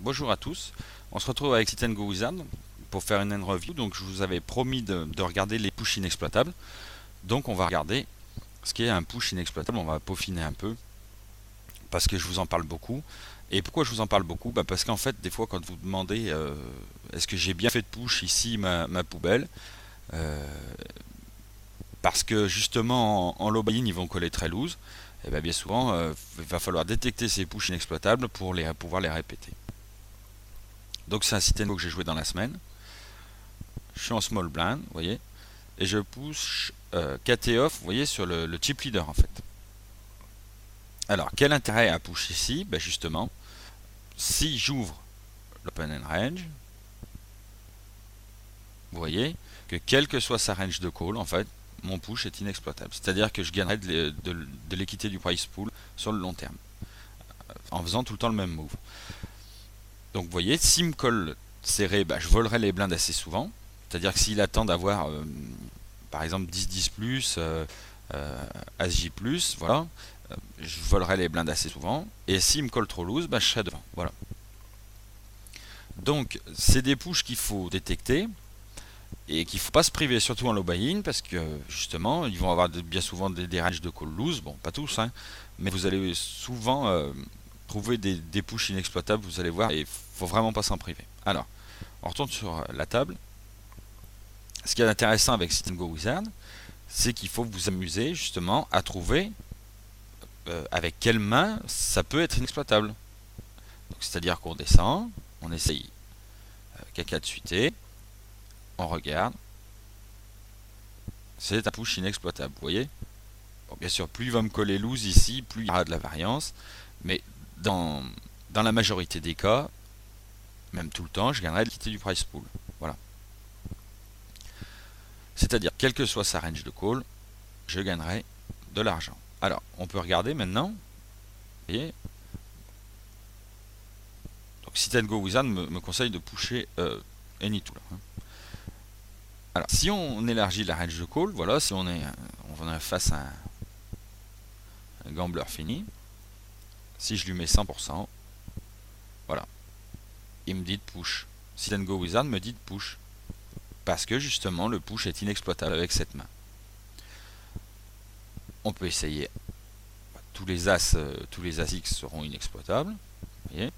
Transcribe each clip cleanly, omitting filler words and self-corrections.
Bonjour à tous, on se retrouve avec Sit and Go Wizard pour faire une review. Donc je vous avais promis de regarder les push inexploitables. Donc on va regarder ce qu'est un push inexploitable, on va peaufiner un peu parce que je vous en parle beaucoup. Et pourquoi je vous en parle beaucoup? Parce qu'en fait des fois quand vous demandez est-ce que j'ai bien fait de push ici ma poubelle, euh, parce que justement en low buy-in ils vont coller très loose, et bien souvent il va falloir détecter ces push inexploitables pour pouvoir les répéter. Donc c'est un Sit and Go que j'ai joué dans la semaine. Je suis en small blind, vous voyez, et je push KT off, vous voyez, sur le chip leader en fait. Alors, quel intérêt à push ici? Justement, si j'ouvre l'open end range, vous voyez que quelle que soit sa range de call, en fait, mon push est inexploitable. C'est-à-dire que je gagnerai de l'équité du price pool sur le long terme, en faisant tout le temps le même move. Donc, vous voyez, s'il me colle serré, je volerai les blindes assez souvent. C'est-à-dire que s'il attend d'avoir par exemple 10-10 plus, As-J plus, voilà, je volerai les blindes assez souvent. Et s'il me colle trop loose, je serai devant. Voilà. Donc, c'est des pushes qu'il faut détecter et qu'il ne faut pas se priver, surtout en low buy-in, parce que justement, ils vont avoir bien souvent des ranges de call loose. Bon, pas tous, hein, mais vous allez souvent trouver des pushes inexploitables, vous allez voir, et il ne faut vraiment pas s'en priver. Alors, on retourne sur la table. Ce qui est intéressant avec Sit and Go Wizard, c'est qu'il faut vous amuser justement à trouver avec quelle main ça peut être inexploitable. C'est-à-dire qu'on descend, on essaye caca de suiter, on regarde, c'est un push inexploitable, vous voyez. Bon, bien sûr, plus il va me coller loose ici, plus il y aura de la variance, mais dans la majorité des cas, même tout le temps, je gagnerai l'équité du price pool. Voilà. C'est-à-dire, quelle que soit sa range de call, je gagnerai de l'argent. Alors, on peut regarder maintenant, vous voyez. Donc, Sit and Go Wizard me conseille de pusher Anytool. Alors, si on élargit la range de call, voilà, si on est face à un gambler fini, si je lui mets 100%, voilà, il me dit de push. Sit and Go Wizard me dit de push. Parce que justement, le push est inexploitable avec cette main. On peut essayer. Tous les As X seront inexploitables. Vous voyez.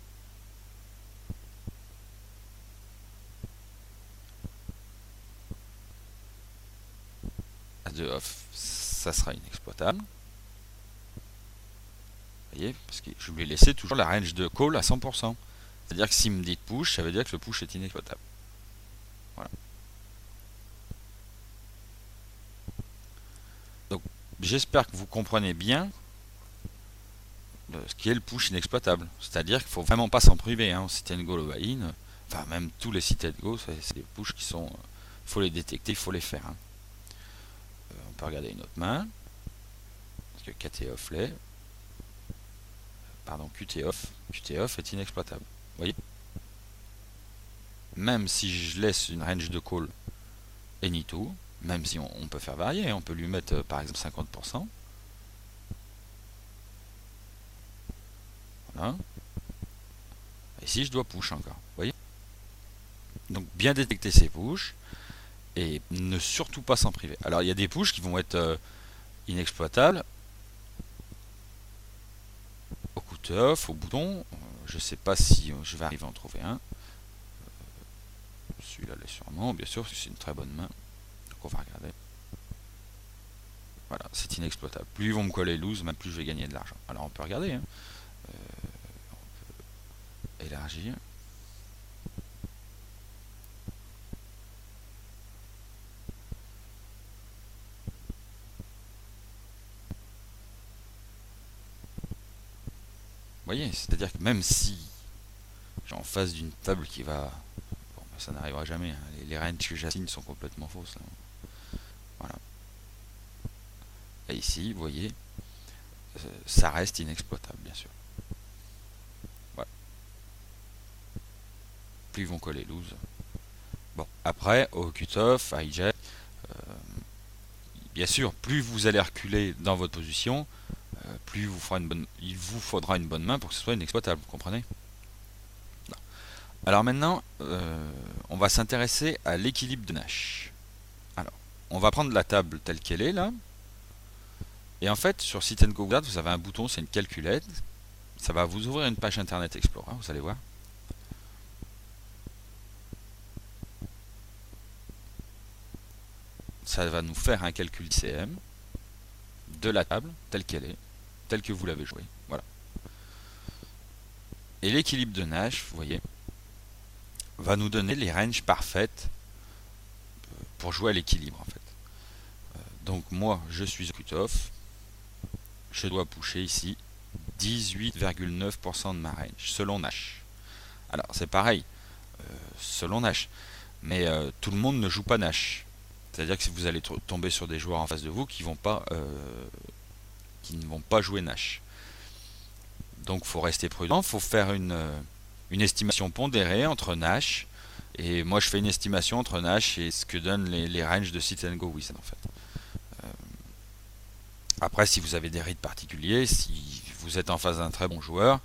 As de off, ça sera inexploitable. Vous voyez, parce que je lui ai laissé toujours la range de call à 100%. C'est-à-dire que s'il me dit de push, ça veut dire que le push est inexploitable. Voilà. Donc, j'espère que vous comprenez bien ce qui est le push inexploitable. C'est-à-dire qu'il ne faut vraiment pas s'en priver. Hein. Sit and Go low buy-in, enfin même tous les Sit and Go, c'est des pushs qui sont... Il faut les détecter, il faut les faire. Hein. On peut regarder une autre main. Parce que KT off l'est. Pardon, QT off est inexploitable. Vous voyez? Même si je laisse une range de call Any2, même si on peut faire varier, on peut lui mettre par exemple 50%. Voilà. Et si je dois push encore, vous voyez? Donc bien détecter ces pushes et ne surtout pas s'en priver. Alors il y a des pushes qui vont être inexploitables au cut off, au bouton. Je ne sais pas si je vais arriver à en trouver un. Celui-là l'est sûrement, bien sûr, c'est une très bonne main. Donc on va regarder. Voilà, c'est inexploitable. Plus ils vont me coller loose, plus je vais gagner de l'argent. Alors on peut regarder. Hein. On peut élargir. Vous voyez, c'est-à-dire que même si j'ai en face d'une table qui va... Bon, ça n'arrivera jamais. Hein. Les ranges que j'assigne sont complètement fausses. Là. Voilà. Et ici, vous voyez, ça reste inexploitable, bien sûr. Voilà. Plus ils vont coller loose. Bon, après, au cut-off, à hijack, bien sûr, plus vous allez reculer dans votre position, plus il vous faudra une bonne main pour que ce soit inexploitable, vous comprenez? Non. Alors maintenant, on va s'intéresser à l'équilibre de Nash. Alors, on va prendre la table telle qu'elle est là. Et en fait, sur Sit and Go Wizard, vous avez un bouton, c'est une calculette. Ça va vous ouvrir une page Internet Explorer, vous allez voir. Ça va nous faire un calcul ICM de la table telle qu'elle est, telle que vous l'avez jouée. Voilà. Et l'équilibre de Nash, vous voyez, va nous donner les ranges parfaites pour jouer à l'équilibre en fait. Donc moi, je suis au cut-off. Je dois pusher ici 18,9% de ma range, selon Nash. Alors c'est pareil, selon Nash. Mais tout le monde ne joue pas Nash. C'est-à-dire que si vous allez tomber sur des joueurs en face de vous qui ne vont pas jouer Nash. Donc il faut rester prudent, il faut faire une estimation pondérée entre Nash. Et moi je fais une estimation entre Nash et ce que donnent les ranges de Sit and Go Wizard en fait. Après, si vous avez des rides particuliers, si vous êtes en face d'un très bon joueur,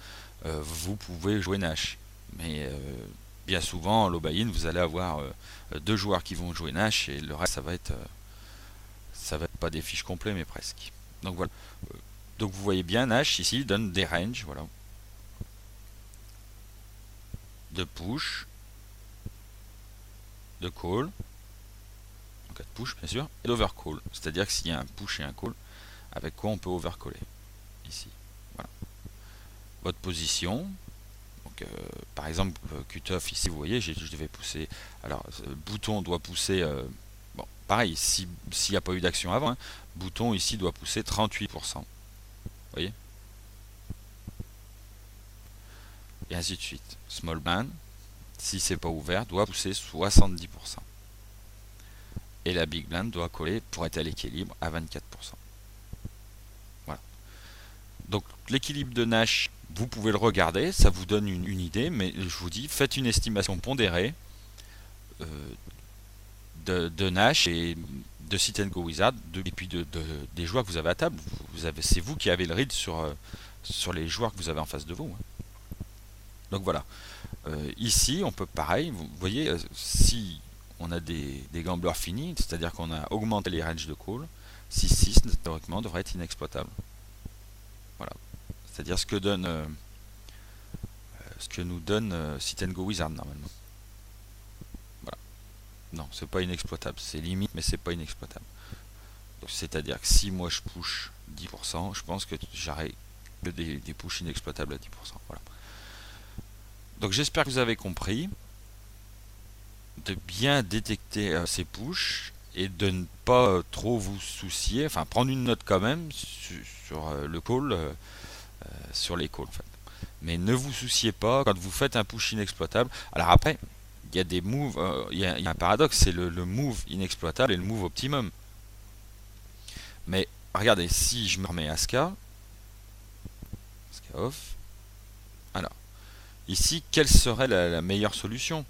vous pouvez jouer Nash. Mais bien souvent, en low buy-in, vous allez avoir deux joueurs qui vont jouer Nash et le reste, ça va être pas des fiches complets, mais presque. Donc voilà. Donc vous voyez bien, Nash ici donne des ranges, voilà, de push, de call, en cas de push bien sûr, et d'overcall. C'est-à-dire que s'il y a un push et un call, avec quoi on peut overcaller ici. Voilà. Votre position. Donc, par exemple, cut-off ici, vous voyez, je devais pousser. Alors, bouton doit pousser. Bon, pareil, s'il n'y a pas eu d'action avant, hein, bouton ici doit pousser 38%. Vous voyez? Et ainsi de suite. Small blind, si c'est pas ouvert, doit pousser 70%. Et la big blind doit coller pour être à l'équilibre à 24%. Voilà. Donc l'équilibre de Nash, vous pouvez le regarder, ça vous donne une idée, mais je vous dis, faites une estimation pondérée de Nash et de Sit and Go Wizard, et puis des joueurs que vous avez à table. C'est vous qui avez le read sur les joueurs que vous avez en face de vous. Donc voilà. Ici, on peut pareil, vous voyez, si on a des gamblers finis, c'est-à-dire qu'on a augmenté les ranges de call, 6-6 théoriquement devrait être inexploitable. Voilà. C'est-à-dire ce que nous donne Sit and Go Wizard normalement. Voilà. Non, c'est pas inexploitable. C'est limite, mais c'est pas inexploitable. C'est-à-dire que si moi je push 10%, je pense que j'aurai que des push inexploitables à 10%. Voilà. Donc j'espère que vous avez compris de bien détecter ces pushs et de ne pas trop vous soucier, enfin prendre une note quand même sur le call, sur les calls en fait. Mais ne vous souciez pas quand vous faites un push inexploitable. Alors après, il y a des moves, il y a un paradoxe, c'est le move inexploitable et le move optimum. Mais regardez, si je me remets à Ska off, alors ici, quelle serait la meilleure solution?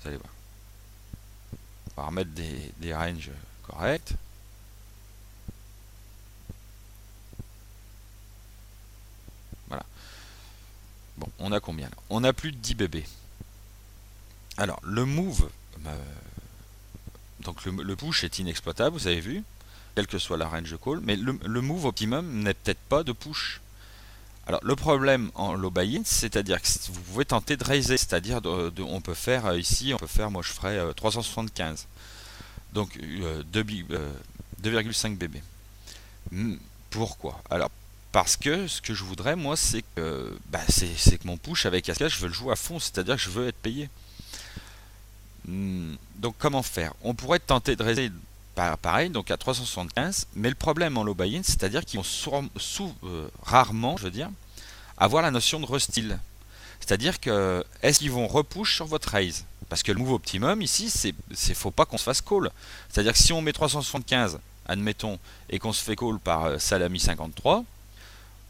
Vous allez voir. On va remettre des ranges corrects. Voilà. Bon, on a combien là? On a plus de 10 bébés. Alors, le move, donc le push est inexploitable, vous avez vu, quelle que soit la range de call, mais le move optimum n'est peut-être pas de push. Alors, le problème en low buy-in, c'est-à-dire que vous pouvez tenter de raiser, c'est-à-dire on peut faire ici, moi je ferais 375. Donc 2,5 bb. Pourquoi? Alors parce que ce que je voudrais moi c'est que mon push avec cascade je veux le jouer à fond, c'est-à-dire que je veux être payé. Donc comment faire? On pourrait tenter de raiser pareil, donc à 375, mais le problème en low buy-in, c'est-à-dire qu'ils vont rarement, je veux dire, avoir la notion de restyle. C'est-à-dire que est-ce qu'ils vont repush sur votre raise? Parce que le move optimum ici, c'est faut pas qu'on se fasse call. C'est-à-dire que si on met 375, admettons, et qu'on se fait call par Salami 53,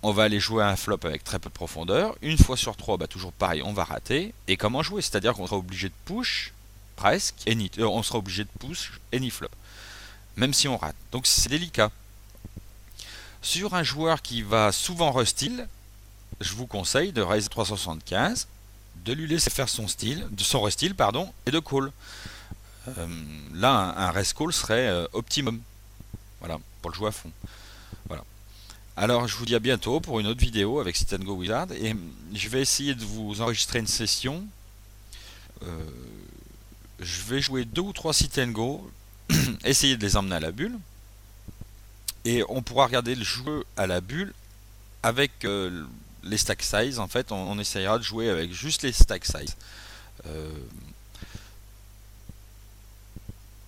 on va aller jouer un flop avec très peu de profondeur. Une fois sur trois, toujours pareil, on va rater. Et comment jouer? C'est-à-dire qu'on sera obligé de push presque, on sera obligé de push any flop, même si on rate. Donc c'est délicat. Sur un joueur qui va souvent restyle, je vous conseille de Ryzen 375, de lui laisser faire son style, de son restyle pardon, et de call. Là, un rest call serait optimum. Voilà, pour le jouer à fond. Voilà. Alors, je vous dis à bientôt pour une autre vidéo avec Sit and Go Wizard. Et je vais essayer de vous enregistrer une session. Je vais jouer 2 ou 3 Sit and Go, essayer de les emmener à la bulle. Et on pourra regarder le jeu à la bulle avec les stack size. En fait, on essayera de jouer avec juste les stack size.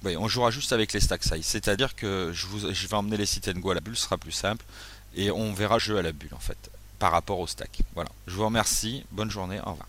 Oui, on jouera juste avec les stack size. C'est-à-dire que je vais emmener les Sit and Go à la bulle, ce sera plus simple. Et on verra le jeu à la bulle, en fait, par rapport au stack. Voilà. Je vous remercie. Bonne journée. Au revoir.